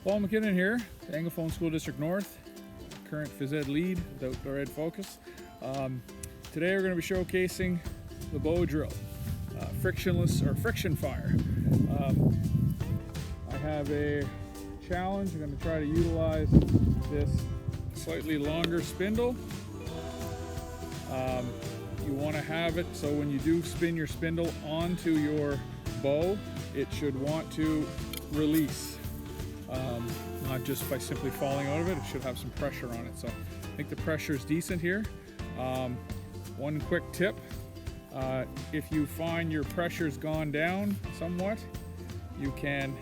Paul McKinnon here, Anglophone School District North, current phys ed lead with outdoor ed focus. Today we're going to be showcasing the bow drill, frictionless or friction fire. I have a challenge. I'm going to try to utilize this slightly longer spindle. You want to have it so when you do spin your spindle onto your bow, it should want to release. Not just by simply falling out of it, it should have some pressure on it. So I think the pressure is decent here. One quick tip, if you find your pressure's gone down somewhat, you can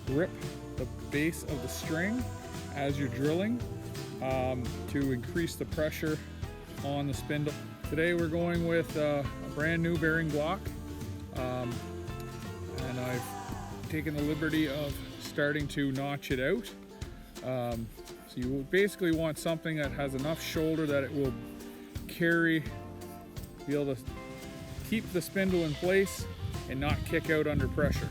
grip the base of the string as you're drilling to increase the pressure on the spindle. Today we're going with a brand new bearing block, and I've taken the liberty of starting to notch it out. So you basically want something that has enough shoulder that it will be able to keep the spindle in place and not kick out under pressure.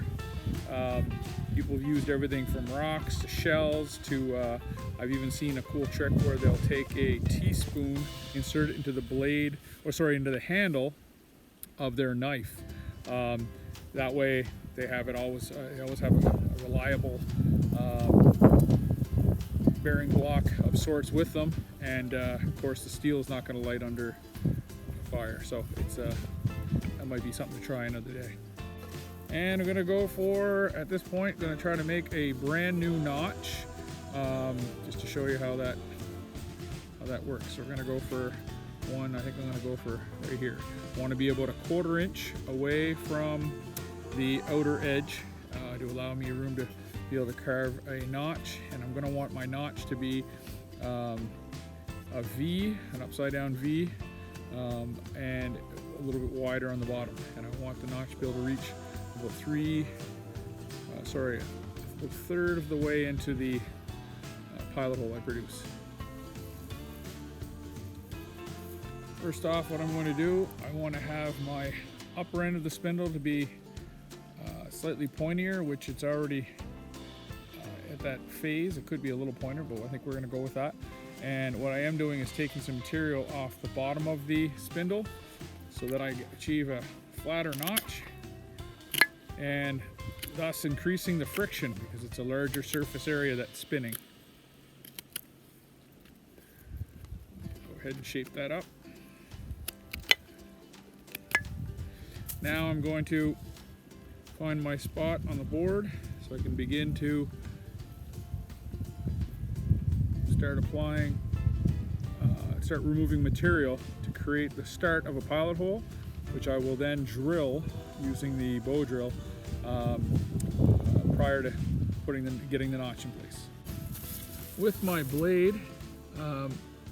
People have used everything from rocks to shells to, I've even seen a cool trick where they'll take a teaspoon, insert it into the blade, into the handle of their knife. That way they always have a reliable bearing block of sorts with them, and of course the steel is not going to light under fire, so that might be something to try another day. And I'm going to go for, at this point, going to try to make a brand new notch, just to show you how that works. So we're going to go for one. I think I'm going to go for right here. I want to be about 1/4 inch away from the outer edge to allow me room to be able to carve a notch, and I'm going to want my notch to be a V, an upside down V, and a little bit wider on the bottom. And I want the notch to be able to reach about a third of the way into the pilot hole I produce. First off, what I'm going to do, I want to have my upper end of the spindle to be slightly pointier, which it's already at that phase. It could be a little pointer, but I think we're going to go with that. And what I am doing is taking some material off the bottom of the spindle so that I achieve a flatter notch, and thus increasing the friction because it's a larger surface area that's spinning. Go ahead and shape that up. Now I'm going to find my spot on the board so I can begin to start removing material to create the start of a pilot hole, which I will then drill using the bow drill prior to getting the notch in place. With my blade,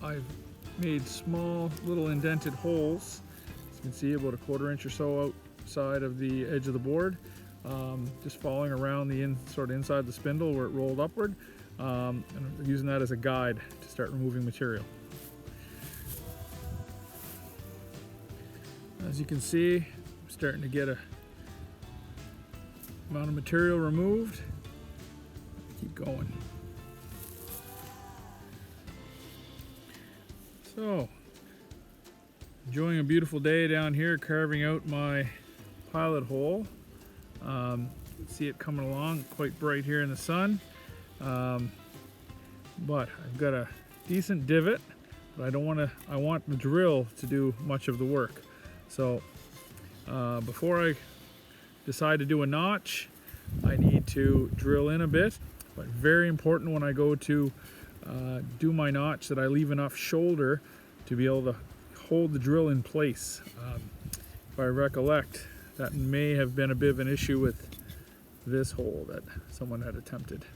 I've made small little indented holes, as you can see, about 1/4 inch or so outside of the edge of the board, just following around the inside the spindle where it rolled upward, and I'm using that as a guide to start removing material. As you can see, I'm starting to get a amount of material removed. Keep going. So, enjoying a beautiful day down here, carving out my pilot hole. You can see it coming along quite bright here in the sun. But I've got a decent divot, but I want the drill to do much of the work. So before I decide to do a notch, I need to drill in a bit, but very important when I go to do my notch that I leave enough shoulder to be able to hold the drill in place. If I recollect, that may have been a bit of an issue with this hole that someone had attempted.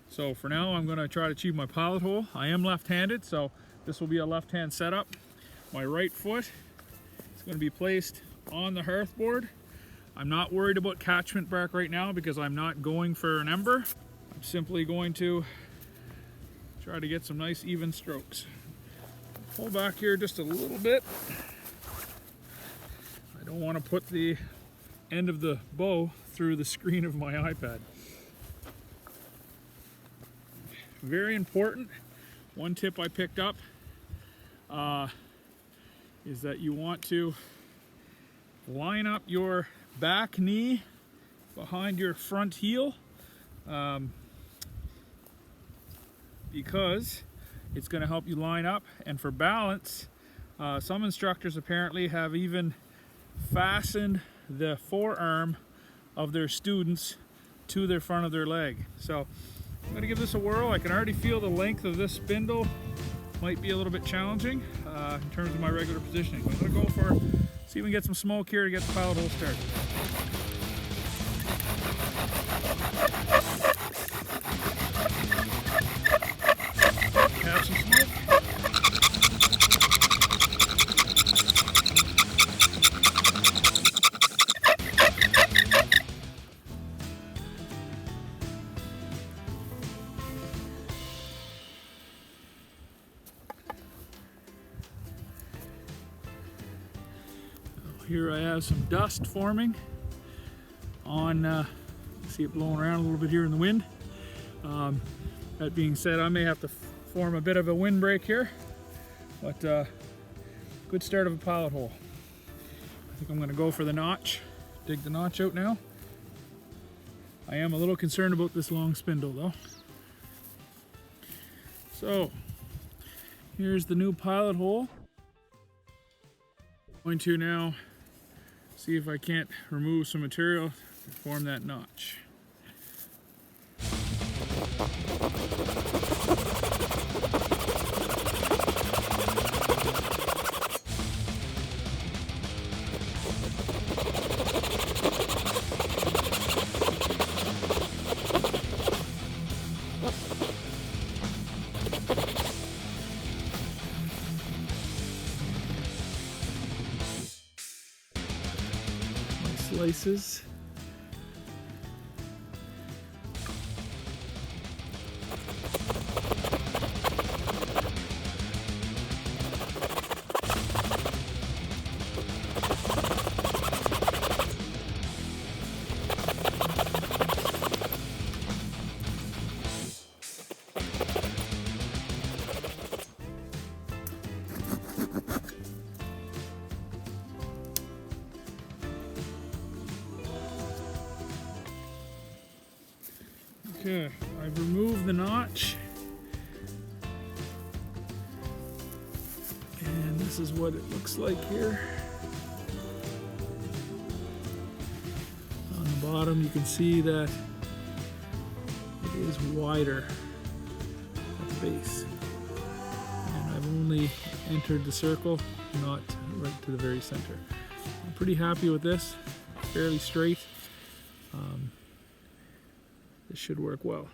So for now, I'm going to try to achieve my pilot hole. I am left-handed, so this will be a left-hand setup. My right foot is going to be placed on the hearth board. I'm not worried about catchment bark right now because I'm not going for an ember. I'm simply going to try to get some nice even strokes. Pull back here just a little bit. I don't want to put the end of the bow through the screen of my iPad. very important. One tip I picked up is that you want to line up your back knee behind your front heel, because it's going to help you line up. And for balance, some instructors apparently have even fastened the forearm of their students to their front of their leg. So I'm going to give this a whirl. I can already feel the length of this spindle might be a little bit challenging in terms of my regular positioning. But I'm going to go for, see if we can get some smoke here to get the pilot hole started. Have some smoke. Here I have some dust forming on, see it blowing around a little bit here in the wind. That being said, I may have to form a bit of a windbreak here, but good start of a pilot hole. I think I'm going to go for the notch, dig the notch out now. I am a little concerned about this long spindle though. So here's the new pilot hole. I'm going to now see if I can't remove some material to form that notch. Slices. Okay, I've removed the notch, and this is what it looks like here. On the bottom you can see that it is wider at the base, and I've only entered the circle, not right to the very center. I'm pretty happy with this, fairly straight. This should work well.